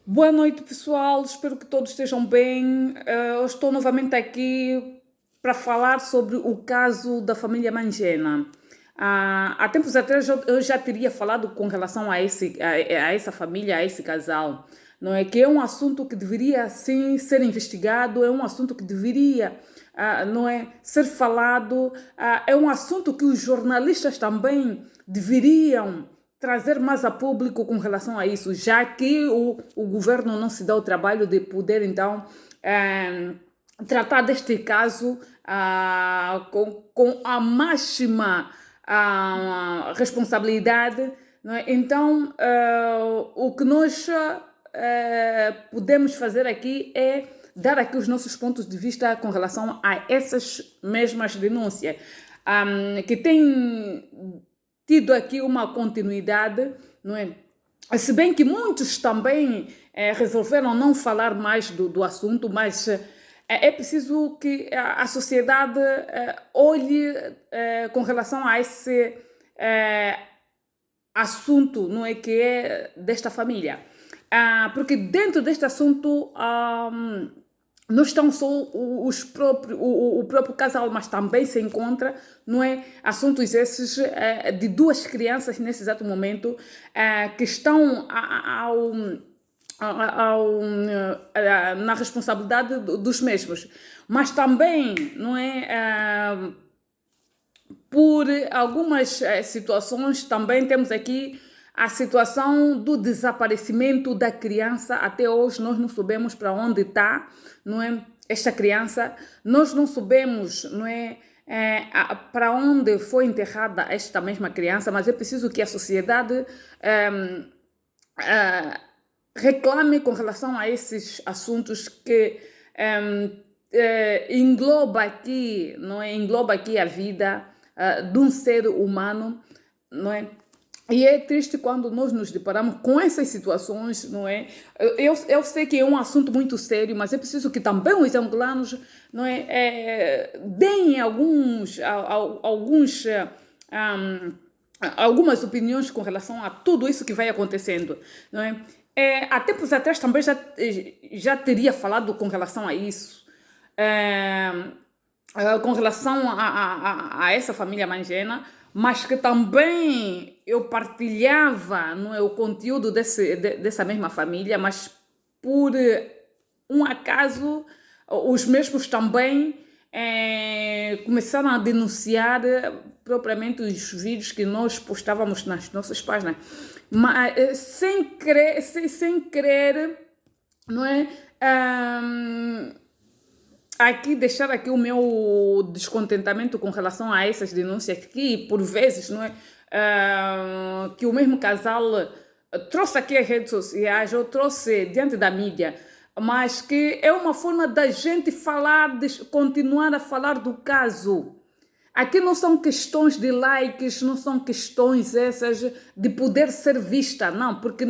Boa noite, pessoal. Espero que todos estejam bem. Eu estou novamente aqui para falar sobre o caso da família Mangena. Há tempos atrás eu já teria falado com relação a essa família, a esse casal. Não é que é um assunto que deveria sim ser investigado, é um assunto que deveria, não é, ser falado, é um assunto que os jornalistas também deveriam trazer mais a público com relação a isso, já que o governo não se dá o trabalho de poder, então, tratar deste caso com a máxima responsabilidade. Não é? Então, o que nós podemos fazer aqui é dar aqui os nossos pontos de vista com relação a essas mesmas denúncias, que têm tido aqui uma continuidade, não é? Se bem que muitos também resolveram não falar mais do assunto, mas é preciso que a sociedade olhe com relação a esse assunto, não é, que é desta família. Porque dentro deste assunto não estão só o próprio casal, mas também se encontra, não é, assuntos esses de duas crianças nesse exato momento que estão na responsabilidade dos mesmos. Mas também, não é, por algumas situações, também temos aqui a situação do desaparecimento da criança. Até hoje nós não sabemos para onde está, não é, esta criança. Nós não sabemos, não é, para onde foi enterrada esta mesma criança, mas é preciso que a sociedade reclame com relação a esses assuntos que engloba aqui, não é, engloba aqui a vida de um ser humano, não é? E é triste quando nós nos deparamos com essas situações, não é? Eu sei que é um assunto muito sério, mas é preciso que também os angolanos, não é, deem algumas opiniões com relação a tudo isso que vai acontecendo, não é? Há tempos atrás também já teria falado com relação a isso. É, com relação a essa família Mangena, mas que também eu partilhava, não é, o conteúdo dessa mesma família, mas por um acaso os mesmos também começaram a denunciar propriamente os vídeos que nós postávamos nas nossas páginas, mas sem querer, não é? Aqui deixar aqui o meu descontentamento com relação a essas denúncias que por vezes, não é, que o mesmo casal trouxe aqui às redes sociais ou trouxe diante da mídia, mas que é uma forma da gente falar, de continuar a falar do caso. Aqui não são questões de likes, não são questões essas de poder ser vista, não, porque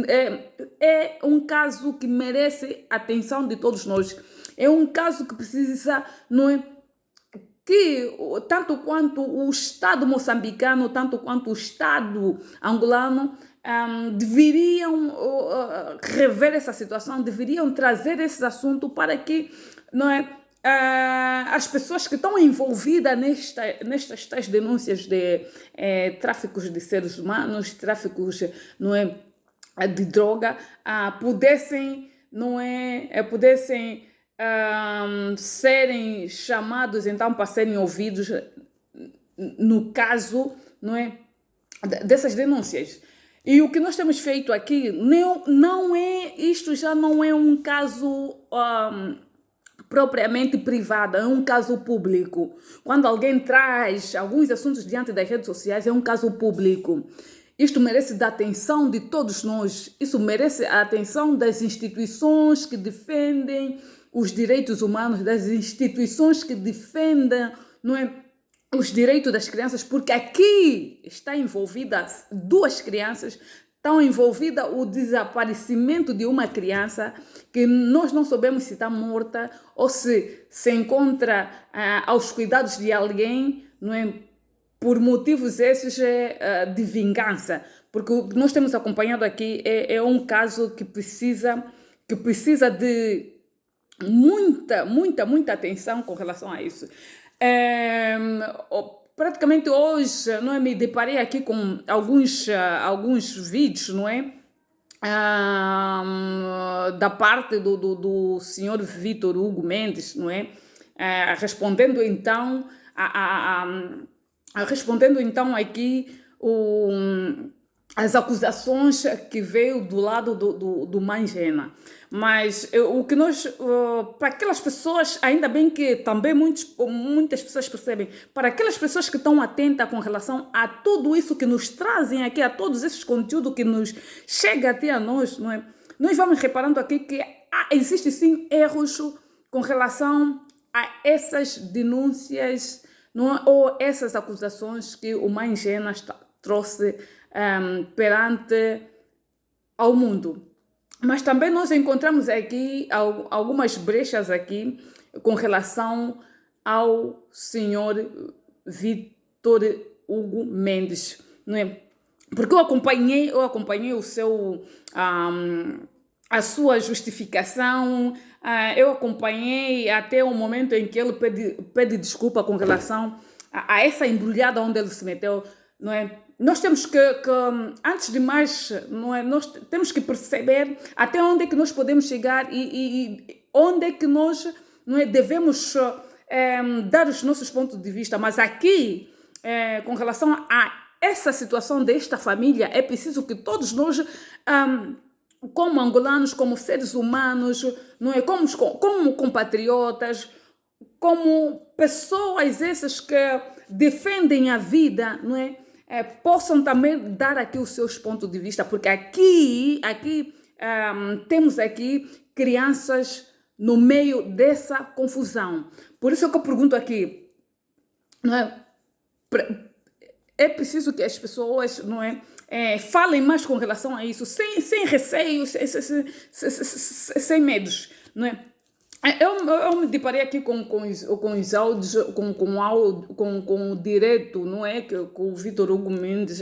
é um caso que merece a atenção de todos nós. É um caso que precisa, não é, que tanto quanto o Estado moçambicano, tanto quanto o Estado angolano deveriam rever essa situação, deveriam trazer esse assunto para que, não é, as pessoas que estão envolvidas nestas tais denúncias de tráficos de seres humanos, tráficos, não é, de droga, pudessem, não é, pudessem serem chamados então para serem ouvidos no caso, não é, dessas denúncias. E o que nós temos feito aqui não é, isto já não é um caso propriamente privado, é um caso público. Quando alguém traz alguns assuntos diante das redes sociais, é um caso público. Isto merece da atenção de todos nós. Isso merece a atenção das instituições que defendem os direitos humanos, das instituições que defendem, não é, os direitos das crianças, porque aqui está envolvida duas crianças, estão envolvida o desaparecimento de uma criança que nós não sabemos se está morta ou se encontra aos cuidados de alguém, não é? Por motivos esses de vingança, porque o que nós temos acompanhado aqui é um caso que precisa que precisa de muita atenção com relação a isso. Praticamente hoje, não é, me deparei aqui com alguns vídeos, não é? Da parte do senhor Vítor Hugo Mendes, não é? Respondendo então respondendo então aqui as acusações que veio do lado do Mangena. Mas o que nós, para aquelas pessoas, ainda bem que também muitas pessoas percebem, para aquelas pessoas que estão atentas com relação a tudo isso que nos trazem aqui, a todos esses conteúdos que nos chega até a nós, não é? Nós vamos reparando aqui que existem sim erros com relação a essas denúncias, não é? Ou essas acusações que o Mangena trouxe perante ao mundo. Mas também nós encontramos aqui algumas brechas aqui com relação ao senhor Vítor Hugo Mendes, não é? Porque eu acompanhei o seu a sua justificação, eu acompanhei até o momento em que ele pede desculpa com relação a essa embrulhada onde ele se meteu, não é? Nós temos que antes de mais, não é? Nós temos que perceber até onde é que nós podemos chegar e onde é que nós, não é, devemos dar os nossos pontos de vista. Mas aqui, com relação a essa situação desta família, é preciso que todos nós, como angolanos, como seres humanos, não é? Como compatriotas, como pessoas essas que defendem a vida, não é? Possam também dar aqui os seus pontos de vista, porque aqui temos aqui crianças no meio dessa confusão. Por isso que eu pergunto aqui, não é? É preciso que as pessoas, não é, falem mais com relação a isso, sem receios, sem medos, não é? Eu me deparei aqui com os áudios, com o direto, não é? Que o Vítor Hugo Mendes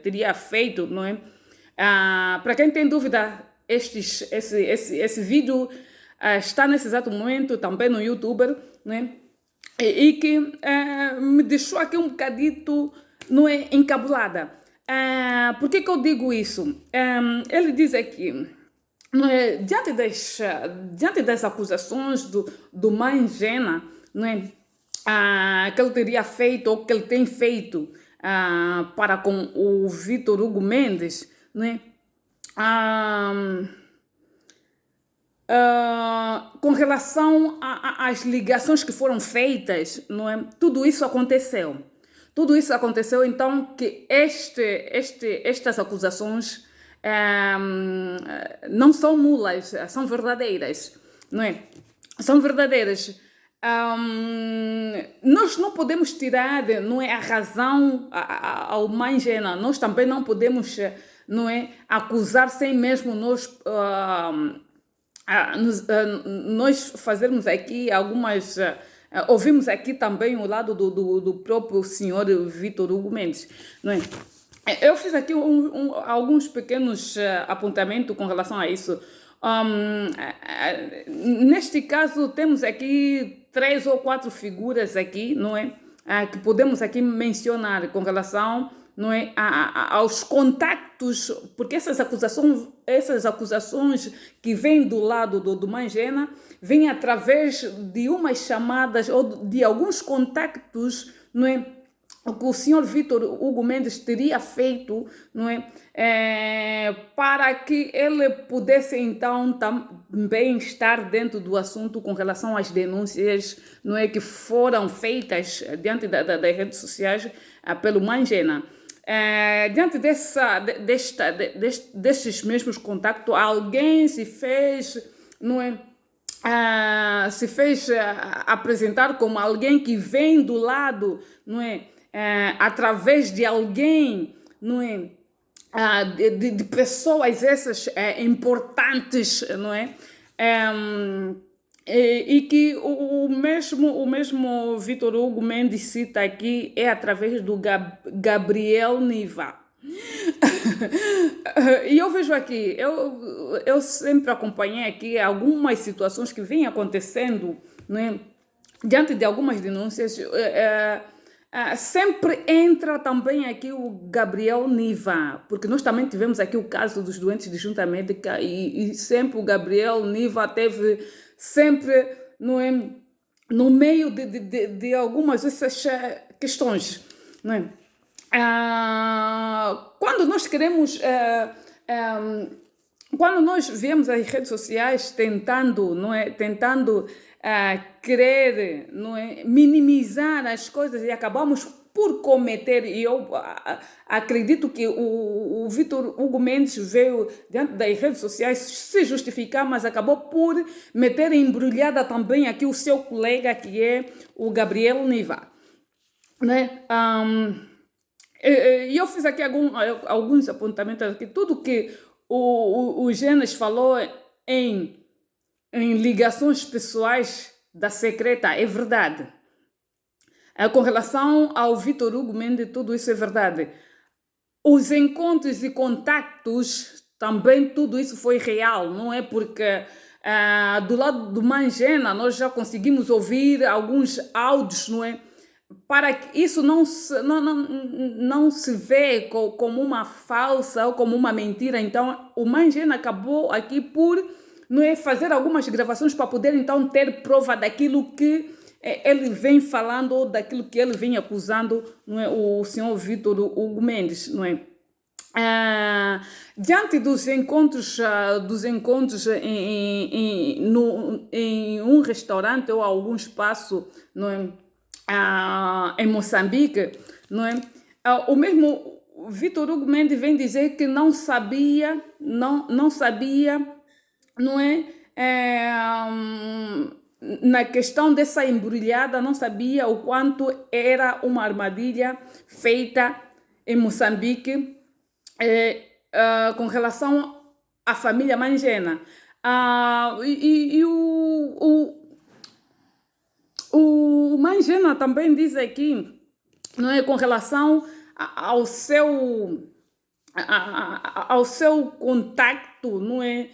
teria feito, não é? Para quem tem dúvida, esse vídeo está nesse exato momento também no YouTube, não é? E que me deixou aqui um bocadito, não é, encabulada. Por que eu digo isso? Ele diz aqui, não é, diante das acusações do Mangena, não é, que ele teria feito ou que ele tem feito para com o Vítor Hugo Mendes, não é, com relação às ligações que foram feitas, não é, tudo isso aconteceu. Tudo isso aconteceu, então, que estas acusações não são nulas, são verdadeiras, não é? São verdadeiras. Nós não podemos tirar, não é, a razão ao Mangena. Nós também não podemos, não é, acusar sem mesmo nós fazermos aqui algumas... ouvimos aqui também o lado do próprio senhor Vítor Hugo Mendes, não é? Eu fiz aqui alguns pequenos apontamentos com relação a isso. Neste caso, temos aqui 3 ou 4 figuras aqui, não é? Que podemos aqui mencionar com relação, não é, aos contactos, porque essas acusações que vêm do lado do Mangena vêm através de umas chamadas ou de alguns contactos, não é? O que o senhor Vítor Hugo Mendes teria feito, não é? Para que ele pudesse então também estar dentro do assunto com relação às denúncias, não é, que foram feitas diante das redes sociais pelo Mangena. Diante destes mesmos contactos, alguém se fez, não é? Se fez apresentar como alguém que vem do lado, não é? Através de alguém, não é? De pessoas essas importantes, não é? E que o mesmo Vítor Hugo Mendes cita aqui é através do Gabriel Niva, E eu vejo aqui, eu sempre acompanhei aqui algumas situações que vêm acontecendo, não é? Diante de algumas denúncias, sempre entra também aqui o Gabriel Niva, porque nós também tivemos aqui o caso dos doentes de junta médica e sempre o Gabriel Niva teve sempre, não é, no meio de algumas dessas questões, não é? Quando nós queremos, quando nós vemos as redes sociais tentando, não é, tentando querer, não é, minimizar as coisas e acabamos por cometer, e eu acredito que o Vitor Hugo Mendes veio dentro das redes sociais se justificar, mas acabou por meter embrulhada também aqui o seu colega que é o Gabriel Niva, né? E eu fiz aqui alguns apontamentos aqui. Tudo que o Genas falou em, em ligações pessoais da secreta é verdade. Com relação ao Vitor Hugo Mendes, tudo isso é verdade. Os encontros e contactos, também tudo isso foi real, não é? Porque do lado do Mangena nós já conseguimos ouvir alguns áudios, não é? Para que isso não se vê como uma falsa ou como uma mentira. Então, o Mangena acabou aqui por, não é, fazer algumas gravações para poder então ter prova daquilo que ele vem falando ou daquilo que ele vem acusando, não é, o senhor Vitor Hugo Mendes, não é? Diante dos encontros em um restaurante ou algum espaço, não é? Em Moçambique, não é? O mesmo Vitor Hugo Mendes vem dizer que não sabia, não sabia, não é? Na questão dessa embrulhada, não sabia o quanto era uma armadilha feita em Moçambique com relação à família Mangena. E o Mangena também diz aqui, não é, com relação ao seu contacto, não é,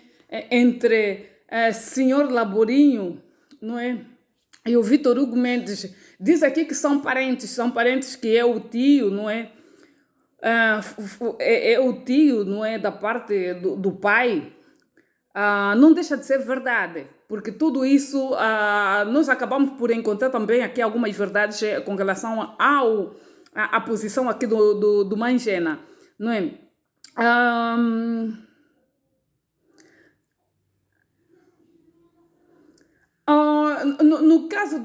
entre senhor Laborinho, não é, e o Vitor Hugo Mendes. Diz aqui que são parentes que é o tio, não é? É o tio, não é, da parte do pai. Não deixa de ser verdade, porque tudo isso nós acabamos por encontrar também aqui algumas verdades com relação à posição aqui do Mangena, não é? No caso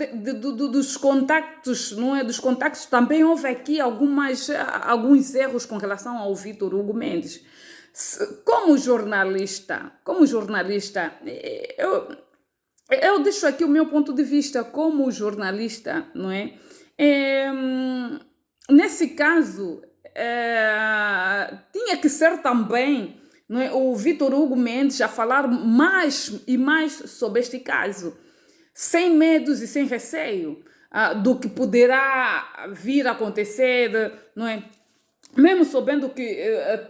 dos contactos, não é? Dos contactos também houve aqui alguns erros com relação ao Vitor Hugo Mendes. Como jornalista, eu deixo aqui o meu ponto de vista como jornalista, não é? Nesse caso, tinha que ser também, não é, o Vitor Hugo Mendes a falar mais e mais sobre este caso, sem medos e sem receio do que poderá vir a acontecer, não é? Mesmo sabendo que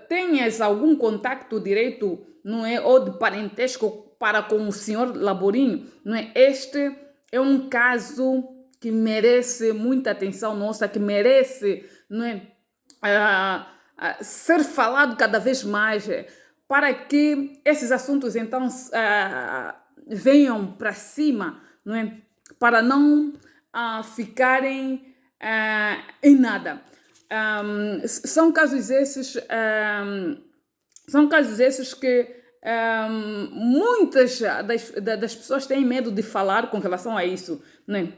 tenhas algum contacto direito, não é, ou de parentesco para com o senhor Laborinho, não é? Este é um caso que merece muita atenção nossa, que merece, não é, ser falado cada vez mais, para que esses assuntos então venham para cima, não é? Para não ficarem em nada. São casos esses, que muitas das pessoas têm medo de falar com relação a isso, né?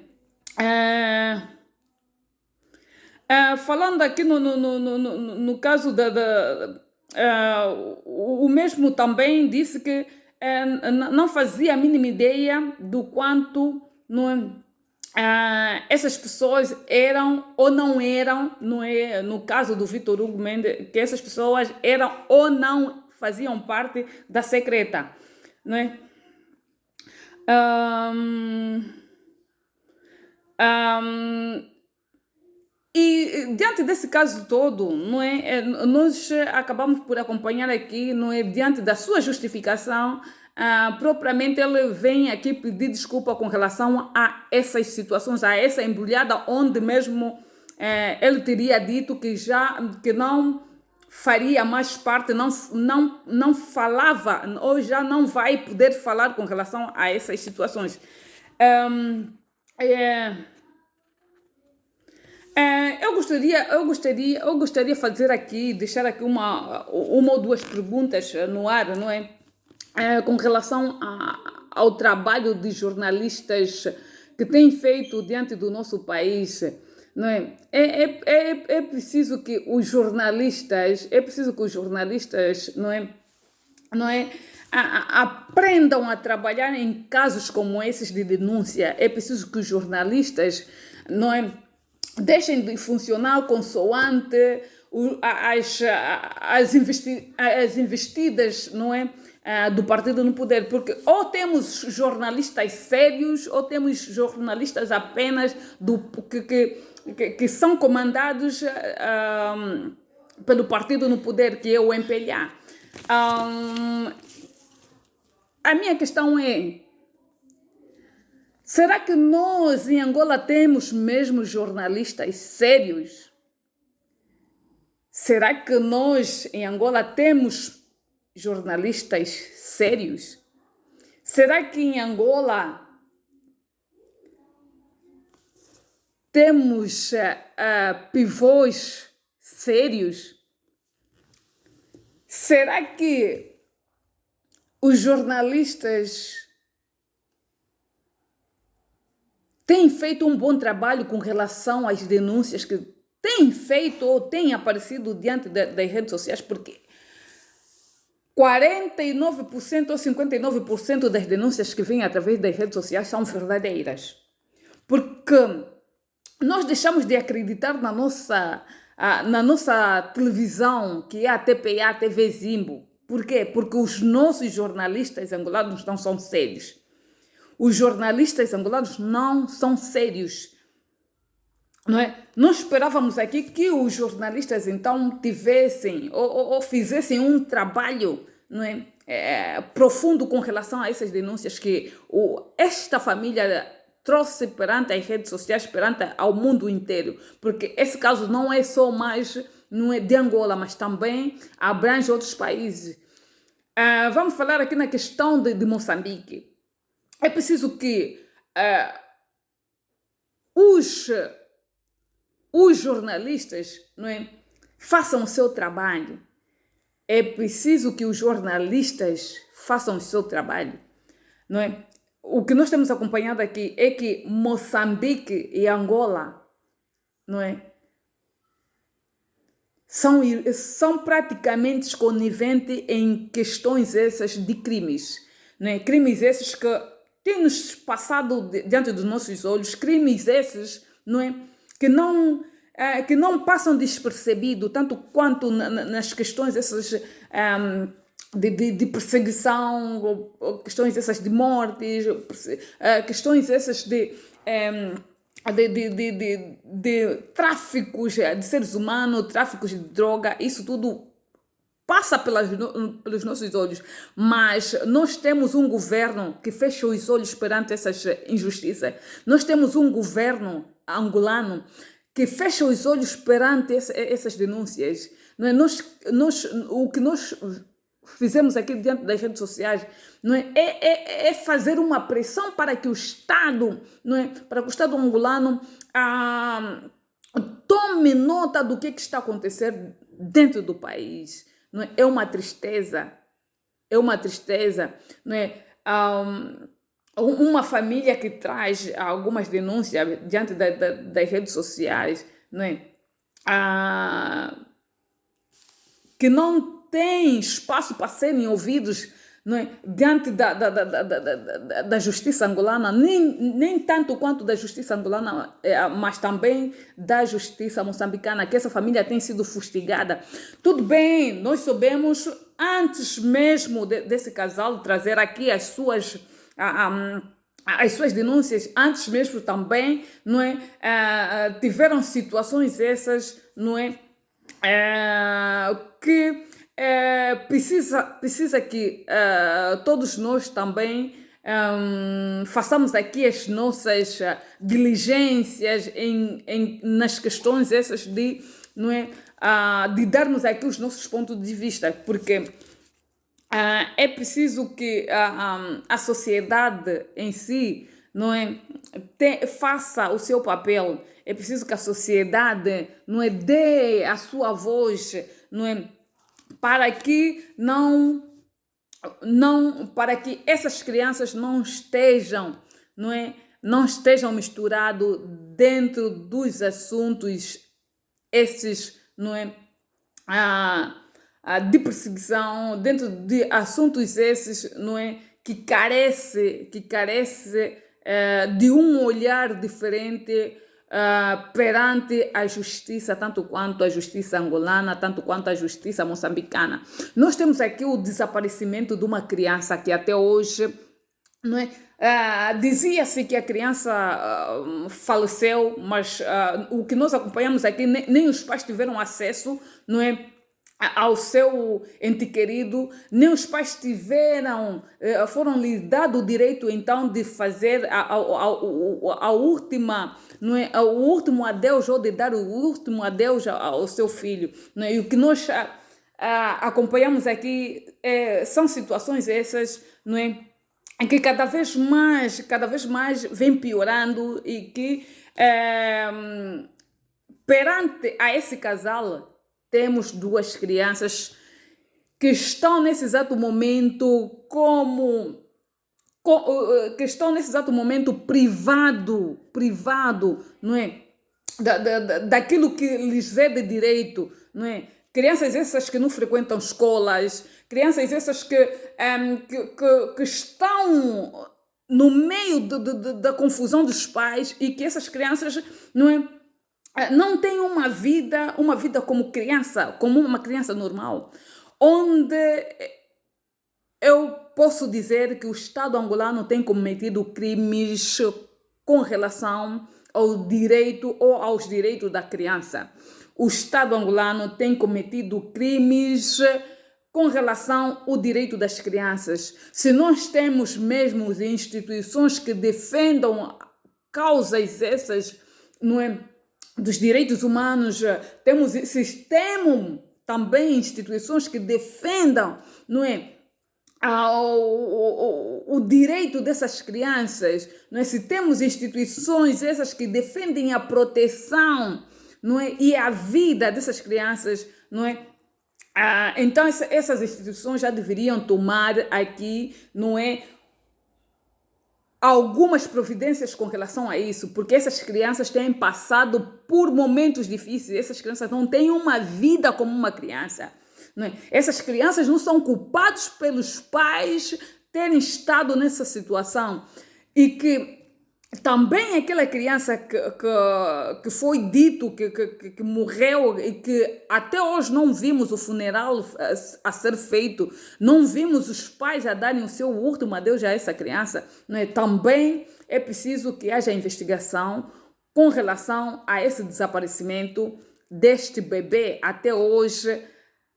Falando aqui no caso o mesmo também disse que não fazia a mínima ideia do quanto, não é, essas pessoas eram ou não eram, não é, no caso do Vitor Hugo Mendes, que essas pessoas eram ou não faziam parte da secreta, não é? Ahm, ahm, E diante desse caso todo, não é, nós acabamos por acompanhar aqui, não é, diante da sua justificação, propriamente ele vem aqui pedir desculpa com relação a essas situações, a essa embrulhada, onde mesmo ele teria dito que não faria mais parte, não falava, ou já não vai poder falar com relação a essas situações. Um, é, eu gostaria de fazer aqui, deixar aqui uma ou duas perguntas no ar, não é? Com relação ao trabalho de jornalistas que têm feito diante do nosso país, não é? É preciso que os jornalistas, não é, aprendam a trabalhar em casos como esses de denúncia. É preciso que os jornalistas, não é, deixem de funcionar consoante as investidas, não é, do partido no poder, porque ou temos jornalistas sérios ou temos jornalistas apenas que são comandados pelo partido no poder, que é o MPLA. A minha questão é: será que nós em Angola temos mesmo jornalistas sérios? Será que nós em Angola temos jornalistas sérios? Será que em Angola temos pivôs sérios? Será que os jornalistas têm feito um bom trabalho com relação às denúncias que têm feito ou têm aparecido diante das redes sociais? Porque 49% ou 59% das denúncias que vêm através das redes sociais são verdadeiras. Porque nós deixamos de acreditar na nossa televisão, que é a TPA, a TV Zimbo. Por quê? Porque os nossos jornalistas angolanos não são sérios. Os jornalistas angolanos não são sérios. Não é? Nós esperávamos aqui que os jornalistas então tivessem ou fizessem um trabalho, não é, profundo com relação a essas denúncias que esta família trouxe perante as redes sociais, perante ao mundo inteiro. Porque esse caso não é só mais, não é de Angola, mas também abrange outros países. Vamos falar aqui na questão de Moçambique. É preciso que os jornalistas, não é, façam o seu trabalho. É preciso que os jornalistas façam o seu trabalho, não é? O que nós temos acompanhado aqui é que Moçambique e Angola, não é, são praticamente coniventes em questões essas de crimes, não é? Crimes esses que têm nos passado diante dos nossos olhos, crimes esses, não é, que não passam despercebido, tanto quanto nas questões essas de perseguição, ou questões essas de mortes, questões essas de tráficos de seres humanos, tráficos de droga. Isso tudo passa pelos nossos olhos, mas nós temos um governo que fecha os olhos perante essas injustiças. Nós temos um governo angolano que fecha os olhos perante essas denúncias. Não é? O que nós fizemos aqui diante das redes sociais, não é? É fazer uma pressão para que o Estado, não é? Para que o Estado angolano tome nota do que está acontecendo dentro do país. Não é? É uma tristeza, não é? Uma família que traz algumas denúncias diante das redes sociais, não é? Que não tem espaço para serem ouvidos, não é? Diante da justiça angolana, nem tanto quanto da justiça angolana, mas também da justiça moçambicana, que essa família tem sido fustigada. Tudo bem, nós soubemos, antes mesmo desse casal trazer aqui as suas as suas denúncias antes mesmo também, não é? Tiveram situações essas, não é? Que precisa que todos nós também façamos aqui as nossas diligências nas questões essas de, não é? De darmos aqui os nossos pontos de vista, porque é preciso que a sociedade em si, não é, faça o seu papel. É preciso que a sociedade, não é, dê a sua voz, não é, para que para que essas crianças não estejam misturados dentro dos assuntos esses, não é, de perseguição, dentro de assuntos esses, não é, que carece de um olhar diferente perante a justiça, tanto quanto a justiça angolana, tanto quanto a justiça moçambicana. Nós temos aqui o desaparecimento de uma criança que até hoje, não é? Dizia-se que a criança faleceu, mas o que nós acompanhamos aqui, nem os pais tiveram acesso, não é, ao seu ente querido, nem os pais foram lhe dado o direito então de fazer a última, não é, o último adeus, ou de dar o último adeus ao seu filho, não é? E o que nós acompanhamos aqui são situações essas, não é, em que cada vez mais vem piorando, e que perante a esse casal temos duas crianças que estão nesse exato momento que estão nesse exato momento privado, não é, daquilo que lhes é de direito, não é? Crianças essas que não frequentam escolas, crianças essas que estão no meio da confusão dos pais, e que essas crianças, não é, não têm uma vida como criança, como uma criança normal, onde eu posso dizer que o Estado angolano tem cometido crimes com relação ao direito ou aos direitos da criança. O Estado angolano tem cometido crimes com relação ao direito das crianças. Se nós temos mesmo instituições que defendam causas essas, não é, dos direitos humanos, temos também instituições que defendam, não é, o direito dessas crianças, não é? Se temos instituições essas que defendem a proteção, não é, e a vida dessas crianças, não é? Então essas instituições já deveriam tomar aqui, não é, algumas providências com relação a isso, porque essas crianças têm passado por momentos difíceis. Essas crianças não têm uma vida como uma criança, não é? Essas crianças não são culpadas pelos pais terem estado nessa situação, e que também aquela criança que foi dito que morreu, e que até hoje não vimos o funeral a ser feito, não vimos os pais a darem o seu último adeus a essa criança, não é? Também é preciso que haja investigação com relação a esse desaparecimento deste bebê. Até hoje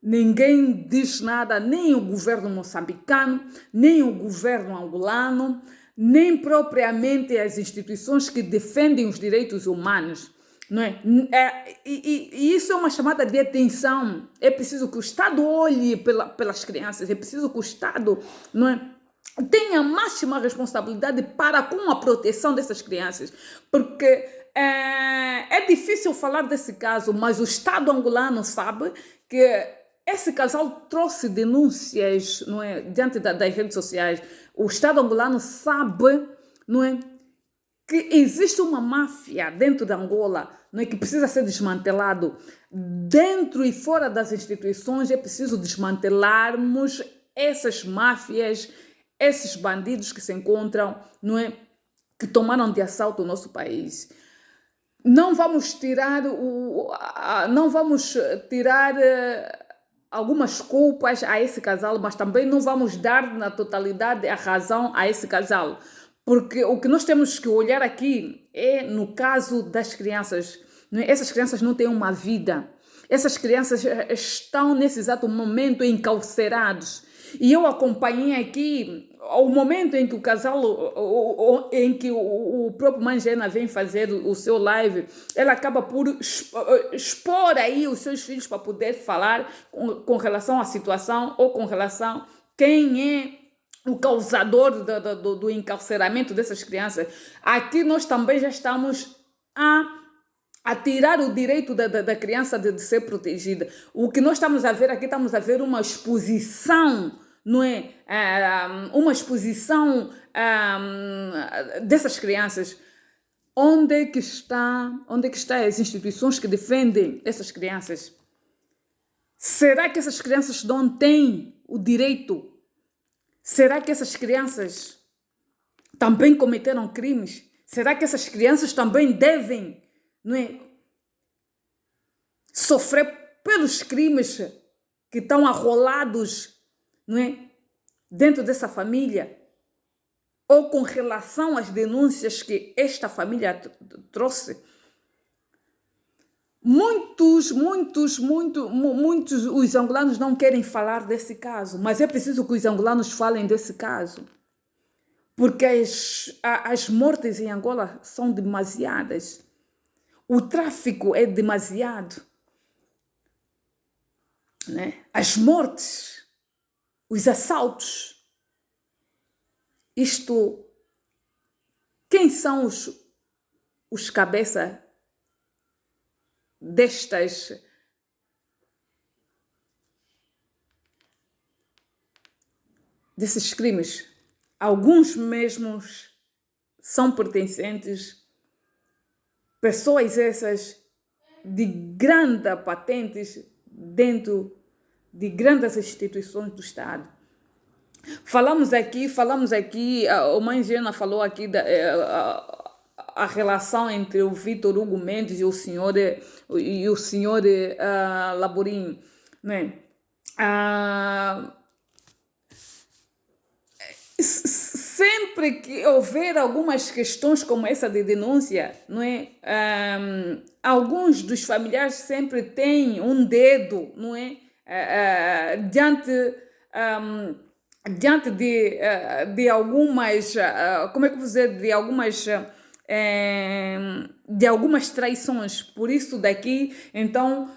ninguém diz nada, nem o governo moçambicano, nem o governo angolano, nem propriamente as instituições que defendem os direitos humanos, não é? E isso é uma chamada de atenção. É preciso que o Estado olhe pelas crianças, é preciso que o Estado, não é, tenha a máxima responsabilidade para com a proteção dessas crianças, porque é difícil falar desse caso, mas o Estado angolano sabe que esse casal trouxe denúncias, não é, diante das redes sociais. O Estado angolano sabe, não é, que existe uma máfia dentro da Angola, não é, que precisa ser desmantelado. Dentro e fora das instituições é preciso desmantelarmos essas máfias, esses bandidos que se encontram, não é, que tomaram de assalto o nosso país. Não vamos tirar algumas culpas a esse casal, mas também não vamos dar na totalidade a razão a esse casal, Porque o que nós temos que olhar aqui é no caso das crianças. Não é? Essas crianças não têm uma vida. Essas crianças estão nesse exato momento encarcerados. E eu acompanhei aqui o momento em que o casal, em que o próprio Mangena vem fazer o seu live, ela acaba por expor aí os seus filhos para poder falar com relação à situação ou com relação a quem é o causador do encarceramento dessas crianças. Aqui nós também já estamos a tirar o direito da criança de ser protegida. O que nós estamos a ver aqui, estamos a ver uma exposição, não é? Uma exposição dessas crianças. Onde é que estão as instituições que defendem essas crianças? Será que essas crianças não têm o direito? Será que essas crianças também cometeram crimes? Será que essas crianças também devem, não é, sofrer pelos crimes que estão arrolados, não é, dentro dessa família? Ou com relação às denúncias que esta família trouxe? Muitos os angolanos não querem falar desse caso, mas é preciso que os angolanos falem desse caso, porque as mortes em Angola são demasiadas, o tráfico é demasiado, né? As mortes, os assaltos, isto, quem são os cabeças desses crimes? Alguns mesmos são pertencentes, pessoas essas de grandes patentes dentro de grandes instituições do Estado. Falamos aqui, o Mangena falou aqui a relação entre o Vitor Hugo Mendes e o senhor Laborinho, né? Sempre que houver algumas questões como essa de denúncia, não é? Alguns dos familiares sempre têm um dedo, não é? Diante de algumas, como é que eu vou dizer, de algumas traições. Por isso daqui, então,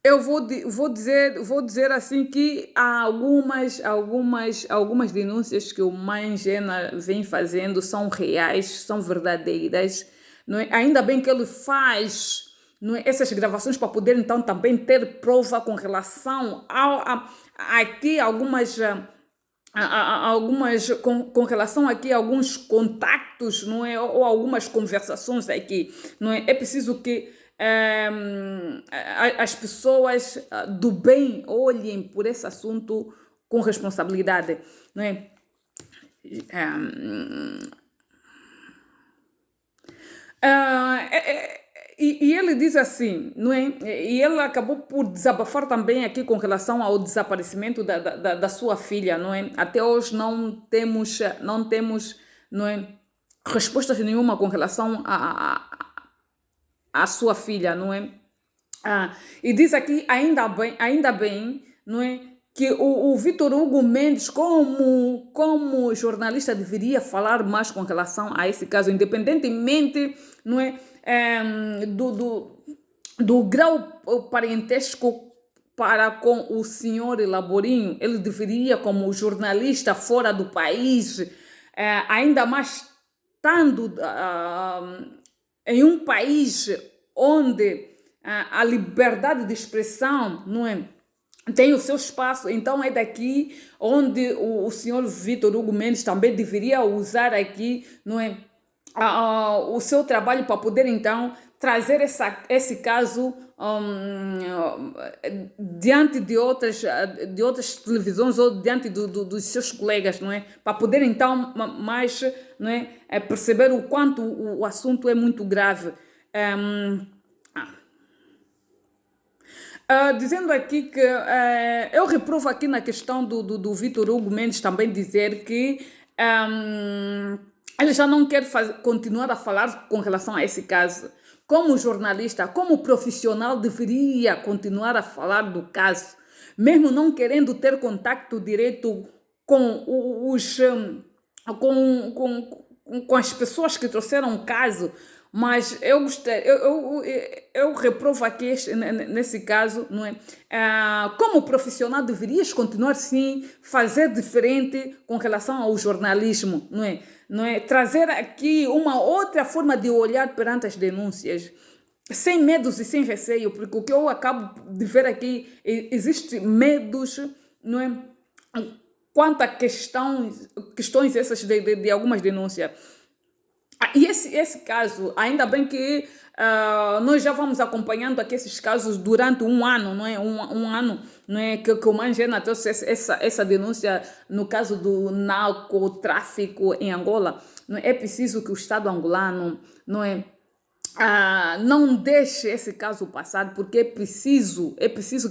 eu vou dizer assim que há algumas denúncias que o Mangena vem fazendo são reais, são verdadeiras, não é? Ainda bem que ele faz, não é, essas gravações para poder então também ter prova com relação aqui algumas com relação aqui a alguns contactos, não é, ou algumas conversações aqui, não é? É preciso que as pessoas do bem olhem por esse assunto com responsabilidade, não é? E ele diz assim, não é? E ele acabou por desabafar também aqui com relação ao desaparecimento da sua filha, não é? Até hoje não temos, não é, respostas nenhuma com relação à sua filha, não é? E diz aqui, ainda bem, não é? Que o Vitor Hugo Mendes, como jornalista, deveria falar mais com relação a esse caso, independentemente, não é, do grau parentesco para com o senhor Laborinho. Ele deveria, como jornalista fora do país, ainda mais estando em um país onde a liberdade de expressão, não é, tem o seu espaço, então é daqui onde o senhor Vitor Hugo Mendes também deveria usar aqui, não é, o seu trabalho para poder então trazer esse caso diante de outras televisões ou diante dos seus colegas, não é, para poder então mais, não é, perceber o quanto o assunto é muito grave. Dizendo aqui que eu reprovo aqui na questão do Vitor Hugo Mendes também dizer que ele já não quer continuar a falar com relação a esse caso. Como jornalista, como profissional, deveria continuar a falar do caso, mesmo não querendo ter contato direto com com as pessoas que trouxeram o caso, mas eu gostei, eu reprovo aqui nesse caso, não é? Como profissional deverias continuar sim, fazer diferente com relação ao jornalismo, não é? Não é? Trazer aqui uma outra forma de olhar perante as denúncias, sem medos e sem receio, porque o que eu acabo de ver aqui, existe medos, não é? Quanto a questões essas de algumas denúncias. E esse caso, ainda bem que nós já vamos acompanhando aqui esses casos durante um ano, não é? Um ano, não é? Que o Mangena trouxe essa denúncia no caso do narcotráfico em Angola. Não é? É preciso que o Estado angolano, não é? Não deixe esse caso passar, porque é preciso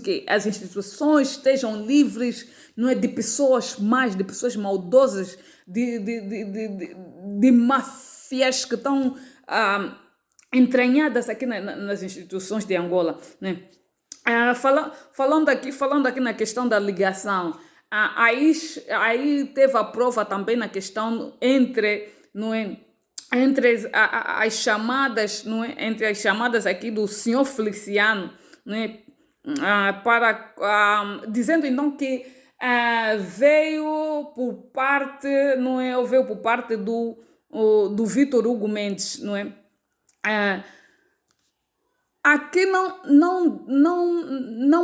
que as instituições estejam livres, não é, de pessoas más, de pessoas maldosas, de máfias que estão entranhadas aqui nas instituições de Angola, né? Falando aqui na questão da ligação, aí teve a prova também na questão entre, não é, entre as chamadas, não é? Entre as chamadas aqui do senhor Feliciano, não é? Dizendo então que veio por parte, não é? Veio por parte do Vitor Hugo Mendes, não é? Aqui não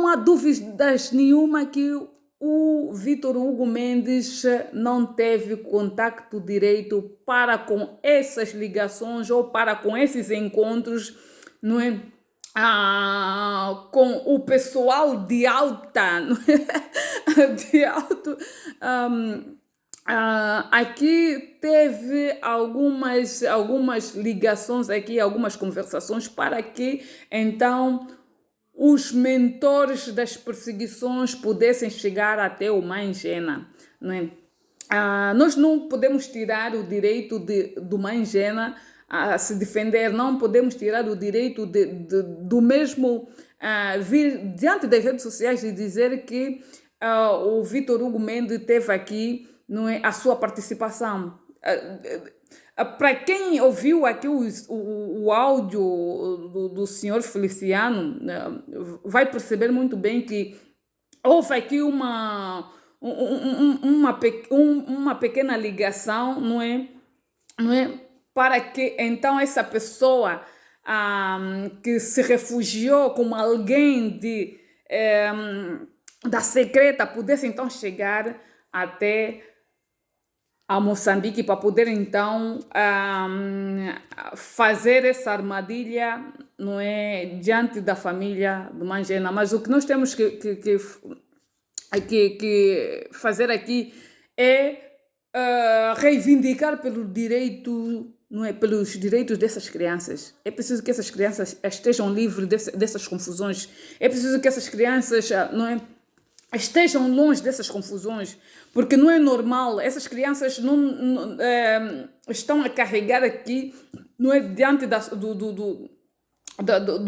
há dúvidas nenhuma que o Vitor Hugo Mendes não teve contacto direito para com essas ligações ou para com esses encontros, não é? Com o pessoal de alta, não é? De alto. Aqui teve algumas ligações aqui, algumas conversações para que então os mentores das perseguições pudessem chegar até o Mangena, não é? Nós não podemos tirar o direito do Mangena a se defender, não podemos tirar o direito do mesmo vir diante das redes sociais e dizer que o Vitor Hugo Mendes teve aqui, não é, a sua participação. Para quem ouviu aqui o áudio do senhor Feliciano, vai perceber muito bem que houve aqui uma pequena ligação, não é? Não é? Para que então essa pessoa que se refugiou como alguém da secreta pudesse então chegar até a Moçambique para poder então fazer essa armadilha, não é, diante da família do Mangena. Mas o que nós temos que fazer aqui é reivindicar pelo direito, não é, pelos direitos dessas crianças. É preciso que essas crianças estejam livres dessas confusões. É preciso que essas crianças, não é, estejam longe dessas confusões, porque não é normal, essas crianças não estão a carregar aqui, não é, diante do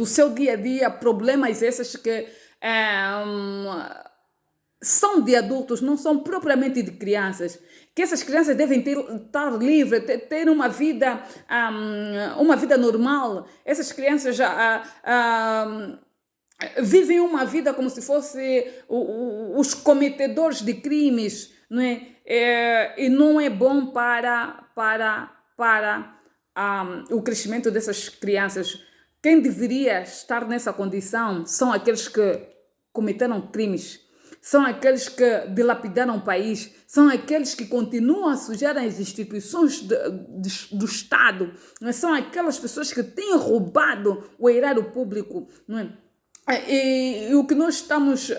seu dia a dia, problemas esses que são de adultos, não são propriamente de crianças, que essas crianças devem estar livres, ter uma vida normal. Essas crianças vivem uma vida como se fossem os cometedores de crimes, não é? E não é bom para o crescimento dessas crianças. Quem deveria estar nessa condição são aqueles que cometeram crimes, são aqueles que dilapidaram o país, são aqueles que continuam a sujar as instituições do Estado, não é? São aquelas pessoas que têm roubado o erário público, não é? E o que nós estamos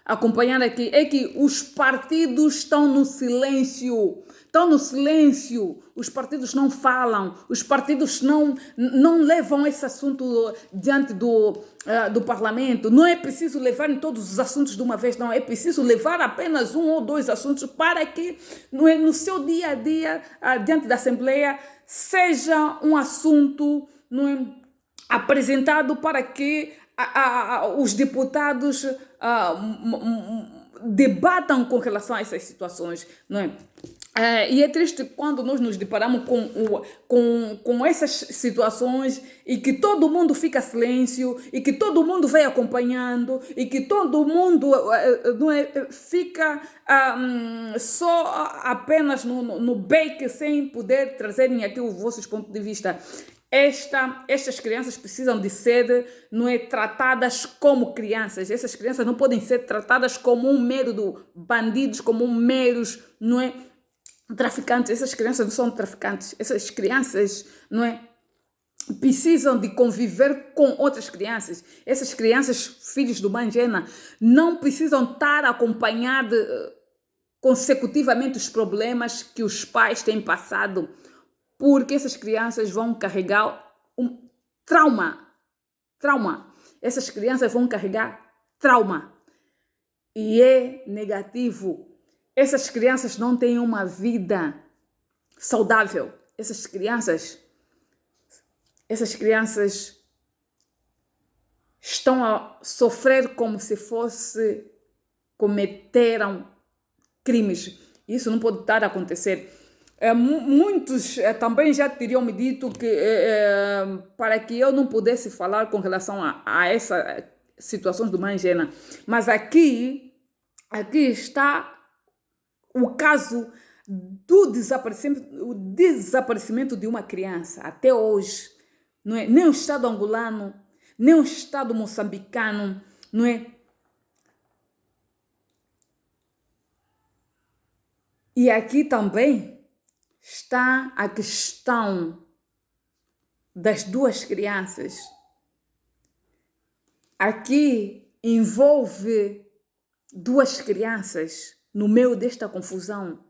acompanhar aqui é que os partidos estão no silêncio. Estão no silêncio. Os partidos não falam. Os partidos não levam esse assunto diante do parlamento. Não é preciso levar em todos os assuntos de uma vez, não. É preciso levar apenas um ou dois assuntos para que no seu dia a dia, diante da Assembleia, seja um assunto apresentado para que os deputados debatam com relação a essas situações, não é? E é triste quando nós nos deparamos com essas situações e que todo mundo fica silêncio e que todo mundo vai acompanhando e que todo mundo não é, fica só apenas no bake sem poder trazerem aqui os vossos pontos de vista. Estas crianças precisam de ser, não é, tratadas como crianças. Essas crianças não podem ser tratadas como um mero bandidos, como um meros, não é, traficantes. Essas crianças não são traficantes. Essas crianças, não é, precisam de conviver com outras crianças. Essas crianças, filhos do Mangena, não precisam estar a acompanhar consecutivamente os problemas que os pais têm passado, porque essas crianças vão carregar um trauma. Essas crianças vão carregar trauma. E é negativo. Essas crianças não têm uma vida saudável. Essas crianças estão a sofrer como se cometeram crimes. Isso não pode estar a acontecer. Muitos também já teriam me dito que para que eu não pudesse falar com relação a essas situações do Mangena. Mas aqui está o caso do desaparecimento de uma criança. Até hoje, não é? Nem o Estado angolano, nem o Estado moçambicano, não é? E aqui também está a questão das duas crianças. Aqui envolve duas crianças no meio desta confusão.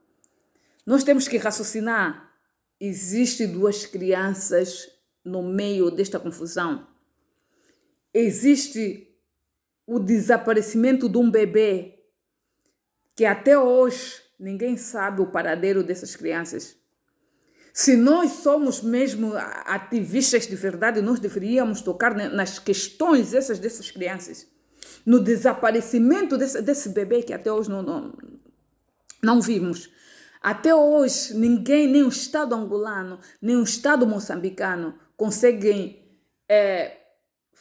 Nós temos que raciocinar. Existem duas crianças no meio desta confusão. Existe o desaparecimento de um bebê que até hoje ninguém sabe o paradeiro dessas crianças. Se nós somos mesmo ativistas de verdade, nós deveríamos tocar nas questões dessas crianças. No desaparecimento desse bebê que até hoje não vimos. Até hoje, ninguém, nem o Estado angolano, nem o Estado moçambicano conseguem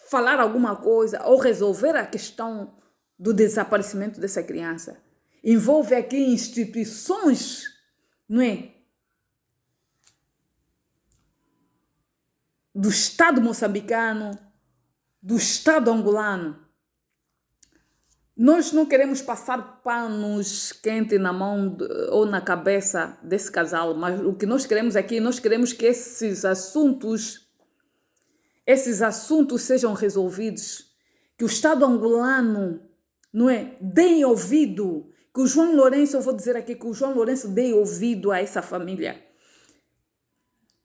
falar alguma coisa ou resolver a questão do desaparecimento dessa criança. Envolve aqui instituições, não é? Do Estado moçambicano, do Estado angolano. Nós não queremos passar panos quentes na mão ou na cabeça desse casal, mas o que nós queremos aqui, nós queremos que esses assuntos sejam resolvidos, que o Estado angolano, não é, dê ouvido, que o João Lourenço, eu vou dizer aqui, que o João Lourenço dê ouvido a essa família,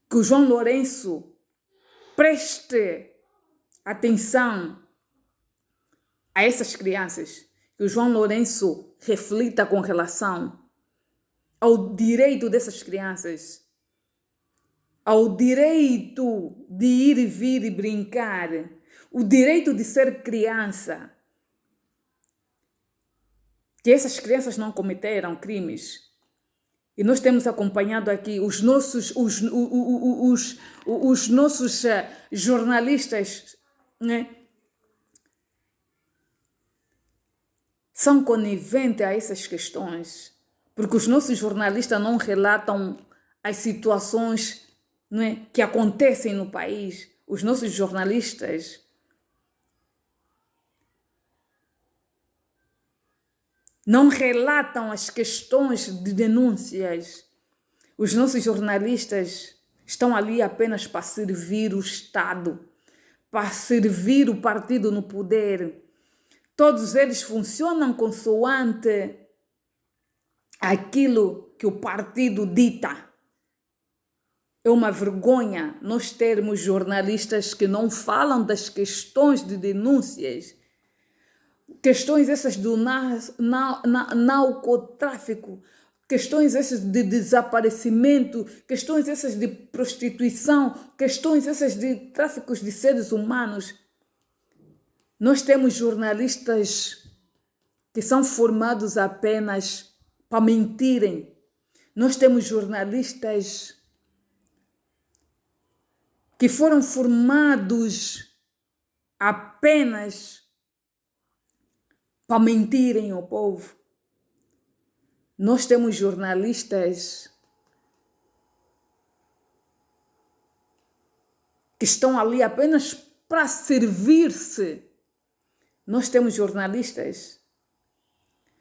que o João Lourenço preste atenção a essas crianças, que o João Lourenço reflita com relação ao direito dessas crianças, ao direito de ir e vir e brincar, o direito de ser criança, que essas crianças não cometeram crimes. E nós temos acompanhado aqui os nossos jornalistas, né? São coniventes a essas questões, porque os nossos jornalistas não relatam as situações, não é, que acontecem no país. Os nossos jornalistas não relatam as questões de denúncias. Os nossos jornalistas estão ali apenas para servir o Estado, para servir o partido no poder. Todos eles funcionam consoante aquilo que o partido dita. É uma vergonha nós termos jornalistas que não falam das questões de denúncias, questões essas do narcotráfico, questões essas de desaparecimento, questões essas de prostituição, questões essas de tráficos de seres humanos. Nós temos jornalistas que são formados apenas para mentirem. Nós temos jornalistas que foram formados apenas para mentirem ao povo. Nós temos jornalistas que estão ali apenas para servir-se. Nós temos jornalistas.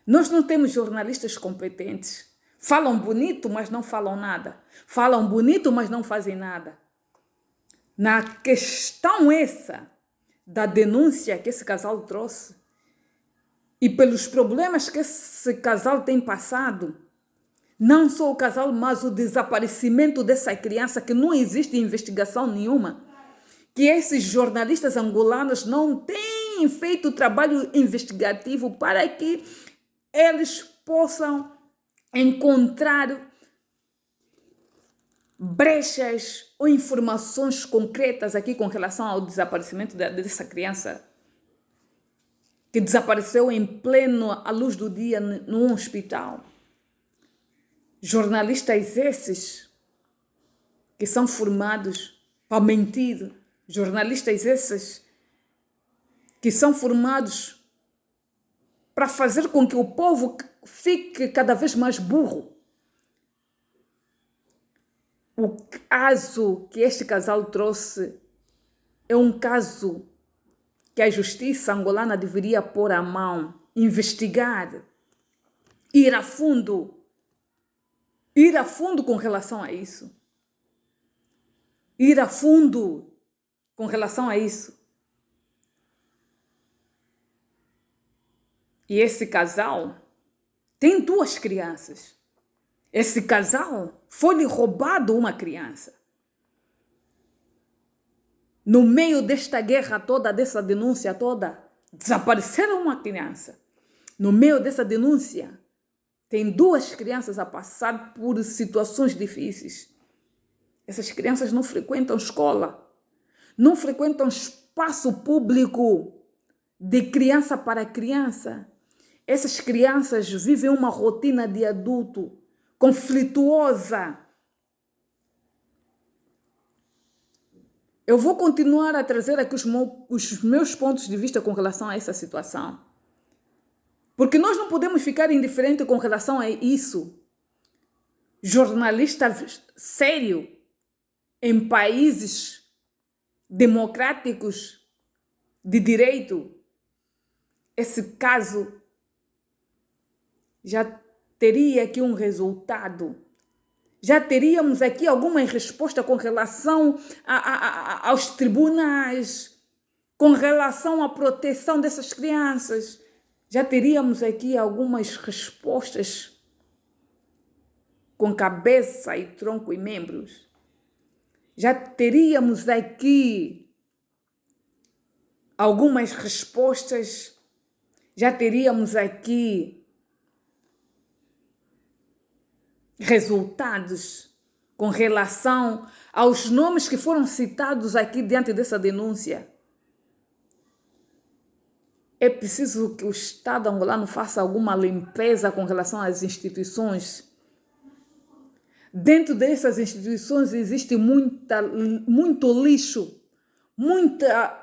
Nós não temos jornalistas competentes. Falam bonito, mas não falam nada. Falam bonito, mas não fazem nada. Na questão essa da denúncia que esse casal trouxe e pelos problemas que esse casal tem passado, não só o casal, mas o desaparecimento dessa criança, que não existe investigação nenhuma, que esses jornalistas angolanos não têm feito trabalho investigativo para que eles possam encontrar brechas ou informações concretas aqui com relação ao desaparecimento dessa criança que desapareceu em pleno à luz do dia num hospital. Jornalistas esses que são formados para mentir, jornalistas esses que são formados para fazer com que o povo fique cada vez mais burro. O caso que este casal trouxe é um caso que a justiça angolana deveria pôr a mão, investigar, ir a fundo com relação a isso. Ir a fundo com relação a isso. E esse casal tem 2 crianças. Esse casal foi-lhe roubado uma criança. No meio desta guerra toda, dessa denúncia toda, desapareceram uma criança. No meio dessa denúncia, tem 2 crianças a passar por situações difíceis. Essas crianças não frequentam escola, não frequentam espaço público de criança para criança. Essas crianças vivem uma rotina de adulto conflituosa. Eu vou continuar a trazer aqui os meus pontos de vista com relação a essa situação. Porque nós não podemos ficar indiferentes com relação a isso. Jornalista sério em países democráticos de direito, esse caso já teria aqui um resultado. Já teríamos aqui alguma resposta com relação aos tribunais, com relação à proteção dessas crianças. Já teríamos aqui algumas respostas com cabeça e tronco e membros. Já teríamos aqui algumas respostas. Já teríamos aqui resultados com relação aos nomes que foram citados aqui diante dessa denúncia. É preciso que o Estado angolano faça alguma limpeza com relação às instituições. Dentro dessas instituições existe muito lixo, muita